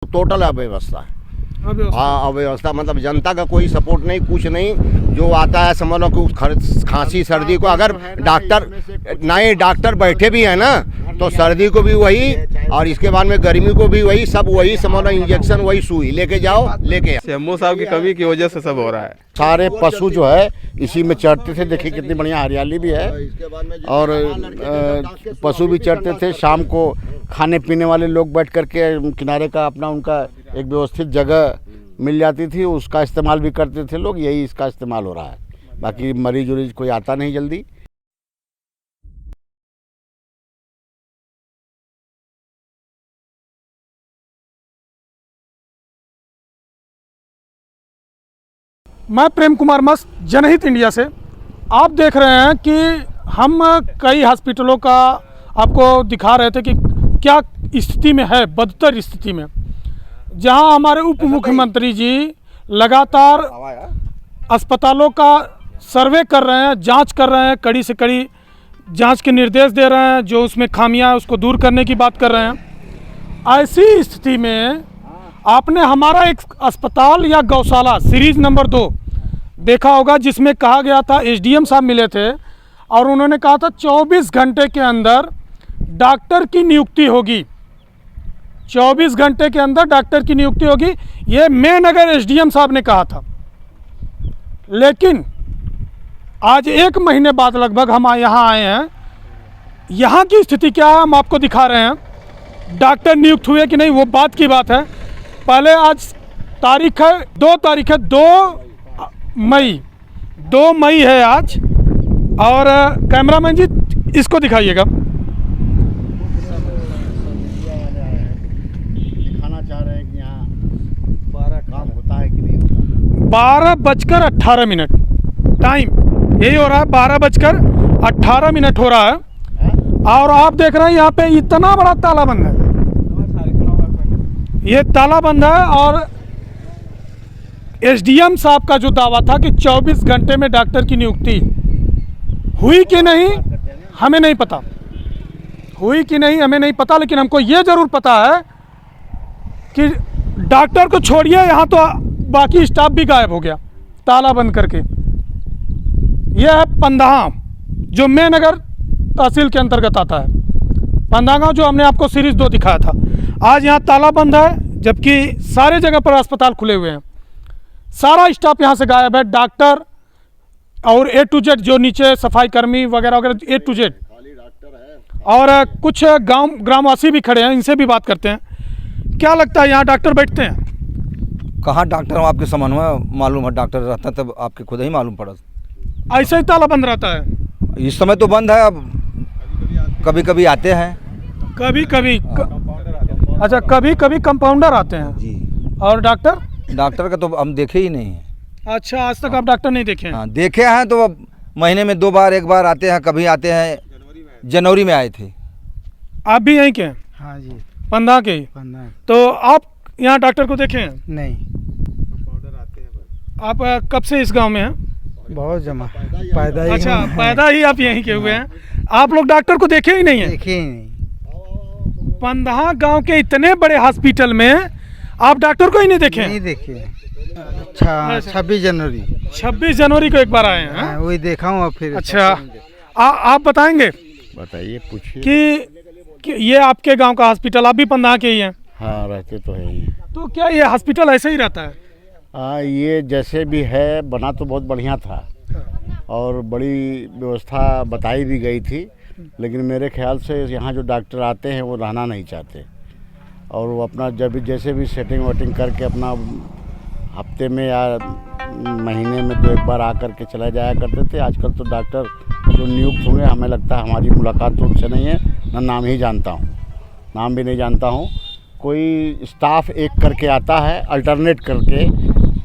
Total अव्यवस्था है। अव्यवस्था। हाँ, अव्यवस्था मतलब जनता का कोई सपोर्ट नहीं, कुछ नहीं। जो आता है समझ लो कि खांसी सर्दी को अगर डॉक्टर बैठे भी है ना, तो सर्दी को भी वही और इसके बाद में गर्मी को भी वही, सब वही समझ लो, इंजेक्शन वही, सुई लेके जाओ लेके। सीएमओ साहब की कमी की वजह से सब हो रहा है। सारे पशु जो है इसी में चढ़ते थे, देखिए कितनी बढ़िया हरियाली भी है और पशु भी चढ़ते थे। शाम को खाने पीने वाले लोग बैठ करके किनारे का अपना उनका एक व्यवस्थित जगह मिल जाती थी, उसका इस्तेमाल भी करते थे लोग। यही इसका इस्तेमाल हो रहा है, बाकी मरीज उरीज कोई आता नहीं जल्दी। मैं प्रेम कुमार मस्त, जनहित इंडिया से। आप देख रहे हैं कि हम कई हॉस्पिटलों का आपको दिखा रहे थे कि क्या स्थिति में है, बदतर स्थिति में, जहां हमारे उप मुख्यमंत्री जी लगातार अस्पतालों का सर्वे कर रहे हैं, जांच कर रहे हैं, कड़ी से कड़ी जांच के निर्देश दे रहे हैं, जो उसमें खामियां उसको दूर करने की बात कर रहे हैं। ऐसी स्थिति में आपने हमारा एक अस्पताल या गौशाला सीरीज नंबर 2 देखा होगा, जिसमें कहा गया था, एसडीएम साहब मिले थे और उन्होंने कहा था 24 घंटे के अंदर डॉक्टर की नियुक्ति होगी। 24 घंटे के अंदर डॉक्टर की नियुक्ति होगी, ये मेनगर एसडीएम साहब ने कहा था। लेकिन आज 1 महीने बाद लगभग हम यहाँ आए हैं। यहाँ की स्थिति क्या है हम आपको दिखा रहे हैं। डॉक्टर नियुक्त हुए कि नहीं वो बात की बात है। पहले आज तारीख है 2 मई 2 मई है आज। और कैमरामैन जी इसको दिखाइएगा। दिखाना चाह रहे हैं कि यहाँ 12 काम होता है कि नहीं होता। 12:18 टाइम यही हो रहा है, 12:18 हो रहा है। और आप देख रहे हैं यहाँ पे इतना बड़ा ताला बंद है, ये ताला बंद है। और एसडीएम साहब का जो दावा था कि 24 घंटे में डॉक्टर की नियुक्ति हुई कि नहीं हमें नहीं पता, हुई कि नहीं हमें नहीं पता। लेकिन हमको ये ज़रूर पता है कि डॉक्टर को छोड़िए, यहाँ तो बाकी स्टाफ भी गायब हो गया ताला बंद करके। यह है पंदहा, जो मेनगर तहसील के अंतर्गत आता है। पंदहा गाँव जो हमने आपको सीरीज 2 दिखाया था, आज यहाँ ताला बंद है, जबकि सारे जगह पर अस्पताल खुले हुए हैं। सारा स्टाफ यहाँ से गायब है, डॉक्टर और A to Z, जो नीचे सफाई कर्मी वगैरह वगैरह A to Z। और कुछ ग्रामवासी भी खड़े हैं, इनसे भी बात करते हैं। क्या लगता है यहाँ डॉक्टर बैठते हैं? कहाँ डॉक्टर हम आपके समझ में मालूम है, डॉक्टर रहता है तब आपके खुद ही मालूम पड़ा। ऐसे ही ताला बंद रहता है? इस समय तो बंद है, अब कभी कभी आते हैं। कभी कभी अच्छा, कभी कभी कंपाउंडर आते हैं जी। और डॉक्टर का तो हम देखे ही नहीं हैं। अच्छा, आज तक आप डॉक्टर नहीं देखे हैं? हाँ देखे हैं, तो अब महीने में 2 बार 1 बार आते हैं, कभी आते हैं। जनवरी में आए थे। आप भी यहीं के हैं? हाँ जी, पंदहा के ही। तो आप यहाँ डॉक्टर को देखे हैं? नहीं। आप कब से इस गांव में हैं? बहुत जमा पैदा ही। अच्छा, पैदा ही आप यहीं के हुए हैं। आप लोग डॉक्टर को देखे ही नहीं है? देखे ही नहीं। पंदहा गांव के इतने बड़े हॉस्पिटल में आप डॉक्टर को ही नहीं देखे? नहीं देखे। अच्छा, 26 जनवरी। 26 जनवरी को एक बार आए हैं? हाँ, वही देखा हूँ फिर। अच्छा, आप बताएंगे? बताइए, पूछिए। कि ये आपके गांव का हॉस्पिटल, आप भी पंदहा के ही हैं? हाँ, रहते तो है ही। तो क्या ये हॉस्पिटल ऐसे ही रहता है? हाँ, ये जैसे भी है, बना तो बहुत बढ़िया था और बड़ी व्यवस्था बताई भी गई थी। लेकिन मेरे ख्याल से यहाँ जो डॉक्टर आते हैं वो रहना नहीं चाहते और वो अपना जब भी जैसे भी सेटिंग वेटिंग करके अपना हफ्ते में या महीने में 2 बार आकर के चला जाया करते थे। आजकल तो डॉक्टर जो नियुक्त होंगे, हमें लगता है हमारी मुलाकात तो उनसे नहीं है, ना नाम ही जानता हूँ, नाम भी नहीं जानता हूँ। कोई स्टाफ एक करके आता है, अल्टरनेट करके,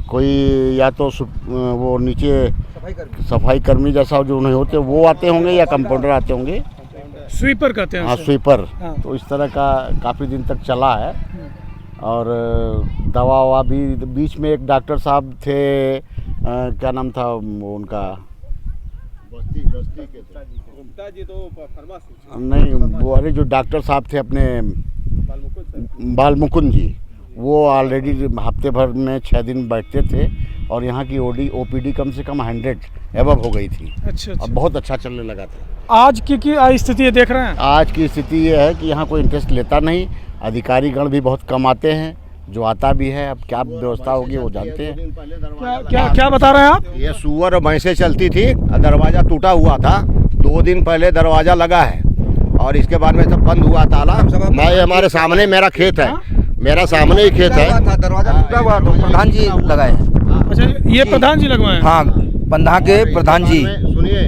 कोई या तो वो नीचे सफाई कर्मी जैसा जो नहीं होते वो आते होंगे या कंपाउंडर आते होंगे, स्वीपर कहते हैं। हाँ, स्वीपर। हाँ। तो इस तरह का काफ़ी दिन तक चला है। और दवा ववा भी, बीच में एक डॉक्टर साहब थे, क्या नाम था वो उनका, बस्ती के गुप्ता जी, तो नहीं, वो अरे जो डॉक्टर साहब थे अपने बालमुकुंद जी, वो ऑलरेडी हफ्ते भर में 6 दिन बैठते थे और यहाँ की ओपीडी कम से कम 100 एबव हो गई थी। अच्छा अब अच्छा। बहुत अच्छा चलने लगा था। आज की स्थिति ये देख रहे हैं। आज की स्थिति ये है कि यहाँ कोई इंटरेस्ट लेता नहीं, अधिकारीगण भी बहुत कम आते हैं, जो आता भी है अब क्या व्यवस्था होगी वो जानते हैं। क्या क्या क्या बता रहे हैं आप? ये सुअर और भैंसें चलती थी, दरवाज़ा टूटा हुआ था, 2 दिन पहले दरवाज़ा लगा है और इसके बाद में सब बंद हुआ ताला। मैं हमारे सामने मेरा खेत है, मेरा सामने ही खेत है। दरवाजा टूटा हुआ तो प्रधान जी लगाए हैं। अच्छा, ये प्रधान जी लगवाए हैं? हाँ, पंधा के प्रधान जी। सुनिए,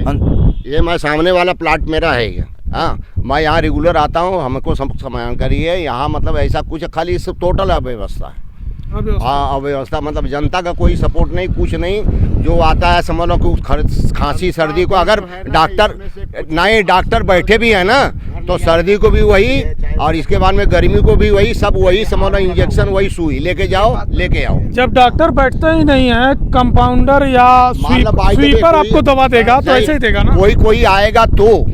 ये मैं सामने वाला प्लाट मेरा है ये। हाँ, मैं यहाँ रेगुलर आता हूँ, हमको जानकारी है। यहाँ मतलब ऐसा कुछ खाली इस टोटल अव्यवस्था है। हाँ, अव्यवस्था मतलब जनता का कोई सपोर्ट नहीं, कुछ नहीं। जो आता है समझ लो कि खांसी सर्दी को अगर डॉक्टर बैठे भी है ना तो सर्दी को भी वही और इसके बाद में गर्मी को भी वही, सब वही समझ लो, इंजेक्शन वही, सुई लेके जाओ लेके आओ। जब डॉक्टर बैठते ही नहीं है, कंपाउंडर या स्वीपर आपको दवा देगा तो ऐसे ही देगा ना। कोई आएगा तो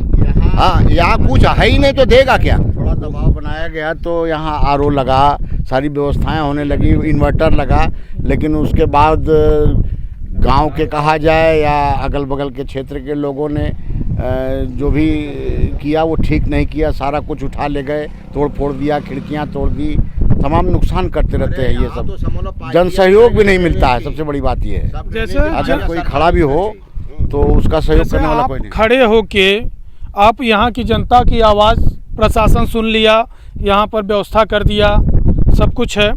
हाँ, यहाँ कुछ है ही नहीं तो देगा क्या। थोड़ा दबाव बनाया गया तो यहाँ आरओ लगा, सारी व्यवस्थाएं होने लगी, इन्वर्टर लगा, लेकिन उसके बाद गांव के कहा जाए या अगल बगल के क्षेत्र के लोगों ने जो भी किया वो ठीक नहीं किया। सारा कुछ उठा ले गए, तोड़ फोड़ दिया, खिड़कियां तोड़ दी, तमाम नुकसान करते रहते हैं ये सब। जन सहयोग भी नहीं मिलता है, सबसे बड़ी बात ये है। जैसे अगर कोई खड़ा भी हो तो उसका सहयोग करने वाला कोई नहीं। खड़े होके आप यहाँ की जनता की आवाज़, प्रशासन सुन लिया, यहाँ पर व्यवस्था कर दिया, सब कुछ है।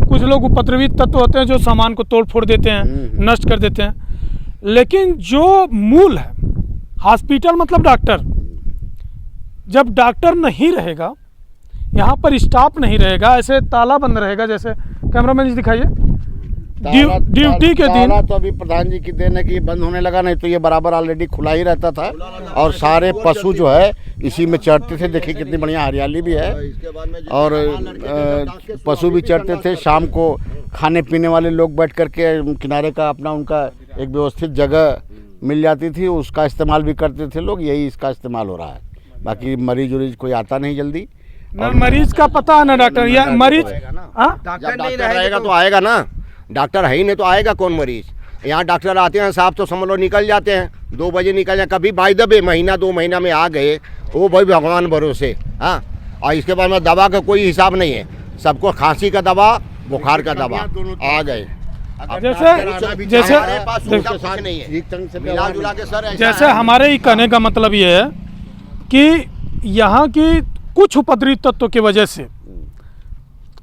कुछ लोग उपद्रवी तत्व होते हैं जो सामान को तोड़ फोड़ देते हैं, नष्ट कर देते हैं, लेकिन जो मूल है हॉस्पिटल मतलब डॉक्टर, जब डॉक्टर नहीं रहेगा, यहाँ पर स्टाफ नहीं रहेगा, ऐसे ताला बंद रहेगा। जैसे कैमरामैन जी दिखाइए, ड्यूटी के दिन तो अभी प्रधान जी की देन है कि ये बंद होने लगा, नहीं तो ये बराबर ऑलरेडी खुला ही रहता था और सारे पशु जो है इसी में चढ़ते थे। देखिए कितनी बढ़िया हरियाली भी है और पशु भी चढ़ते थे। शाम को खाने पीने वाले लोग बैठ करके किनारे का अपना उनका एक व्यवस्थित जगह मिल जाती थी, उसका इस्तेमाल भी करते थे लोग। यही इसका इस्तेमाल हो रहा है। बाकी मरीज उरीज कोई आता नहीं जल्दी। ना मरीज का पता है ना डॉक्टर, या मरीज डॉक्टर रहेगा तो आएगा ना, डॉक्टर है ही नहीं तो आएगा कौन मरीज। यहाँ डॉक्टर आते हैं साहब तो समझ लो निकल जाते हैं, 2 बजे निकल जाए, कभी बाई दबे महीना 2 महीना में आ गए, वो भाई भगवान भरोसे। हाँ, और इसके बाद में दवा का कोई हिसाब नहीं है, सबको खांसी का दवा, बुखार का दवा आ गए। जैसे हमारे ही कहने का मतलब ये है कि यहाँ की कुछ उपद्रवी तत्वों की वजह से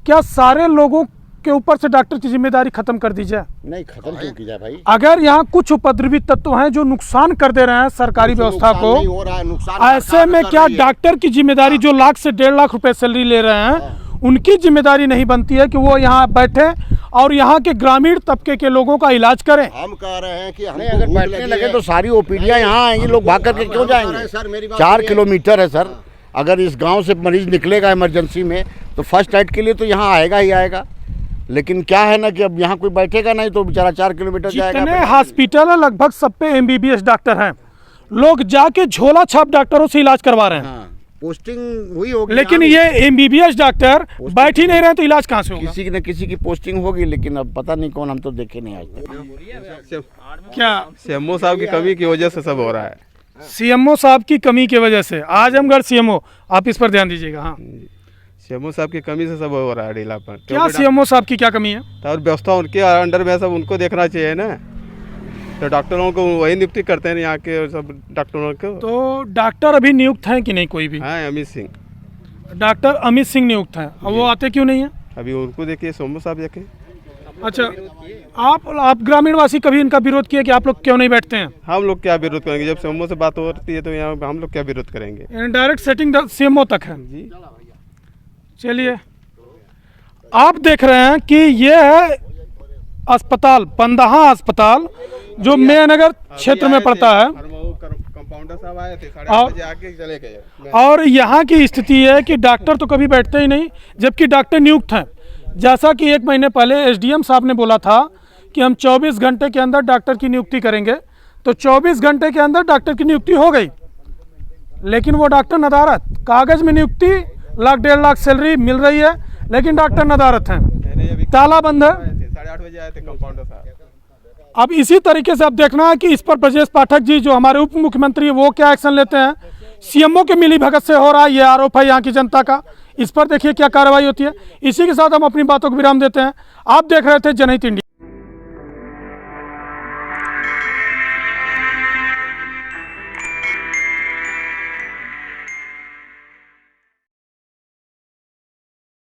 क्या सारे लोगों के ऊपर से डॉक्टर की जिम्मेदारी खत्म कर दी जाए? नहीं, खत्म क्यों की जाए भाई? अगर यहाँ कुछ उपद्रवी तत्व हैं जो नुकसान कर दे रहे हैं सरकारी व्यवस्था को, ऐसे में क्या डॉक्टर की जिम्मेदारी, जो लाख से 1.5 लाख रुपए सैलरी ले रहे हैं, उनकी जिम्मेदारी नहीं बनती है कि वो यहाँ बैठे और यहाँ के ग्रामीण तबके के लोगों का इलाज करें? हम कह रहे हैं कि नहीं, अगर बैठने लगे तो सारी ओपीडियाँ यहाँ आएंगी, लोग भाग करके क्यों जाएंगे? 4 किलोमीटर है सर। अगर इस गांव से मरीज निकलेगा इमरजेंसी में तो फर्स्ट एड के लिए तो यहाँ आएगा ही आएगा। लेकिन क्या है ना कि अब यहाँ कोई बैठेगा नहीं तो बेचारा 4 किलोमीटर जाएगा। जितने हॉस्पिटल है लगभग सब पे MBBS डॉक्टर हैं, लोग जाके झोला छाप डॉक्टरों से इलाज करवा रहे हैं। हाँ, पोस्टिंग हुई होगी, लेकिन ये MBBS डॉक्टर बैठ ही नहीं रहे तो इलाज कहाँ से होगा? किसी न किसी की पोस्टिंग होगी, लेकिन अब पता नहीं कौन, हम तो देखे नहीं आज तक। क्या सीएमओ साहब की कमी की वजह से सब हो रहा है। CMO साहब की कमी की वजह से आजमगढ़ CMO, आप इस पर ध्यान दीजिएगा। हाँ, सीएमओ साहब की कमी से सब हो रहा है ढीला पर। क्या CMO साहब की क्या कमी है? और व्यवस्था उनके अंडर में सब उनको देखना चाहिए ना, तो डॉक्टरों को वही नियुक्ति करते हैं यहाँ के सब डॉक्टरों को। तो डॉक्टर अभी नियुक्त हैं कि नहीं कोई भी? हाँ, अमित सिंह, डॉक्टर अमित सिंह नियुक्त हैं, अब वो आते क्यों नहीं है? अभी उनको देखिए, सोमो साहब देखे। अच्छा, आप ग्रामीणवासी कभी इनका विरोध किए कि आप लोग क्यों नहीं बैठते हैं? हम लोग क्या विरोध करेंगे, जब सीएमओ से बात होती है तो यहाँ हम लोग क्या विरोध करेंगे? डायरेक्ट सेटिंग CMO तक है जी। चलिए, आप देख रहे हैं कि ये है अस्पताल, पंदहा अस्पताल, जो मेयनगर क्षेत्र में पड़ता है। कंपाउंडर साहब आए थे, 8:30 बजे आके चले गए। और यहाँ की स्थिति है कि डॉक्टर तो कभी बैठते ही नहीं, जबकि डॉक्टर नियुक्त हैं। जैसा कि 1 महीने पहले SDM साहब ने बोला था कि हम 24 घंटे के अंदर डॉक्टर की नियुक्ति करेंगे, तो 24 घंटे के अंदर डॉक्टर की नियुक्ति हो गई, लेकिन वो डॉक्टर नदारत, कागज में नियुक्ति, 1.5 लाख सैलरी मिल रही है, लेकिन डॉक्टर नदारत हैं। नहीं अभी ताला बंद है। 8:30 बजे आए थे कंपाउंडर साहब। अब इसी तरीके से अब देखना है कि इस पर ब्रजेश पाठक जी जो हमारे उप मुख्यमंत्री है वो क्या एक्शन लेते हैं। सीएमओ के मिली भगत से हो रहा है ये आरोप है यहाँ की जनता का, इस पर देखिए क्या कार्रवाई होती है। इसी के साथ हम अपनी बातों को विराम देते हैं। आप देख रहे थे जनहित इंडिया।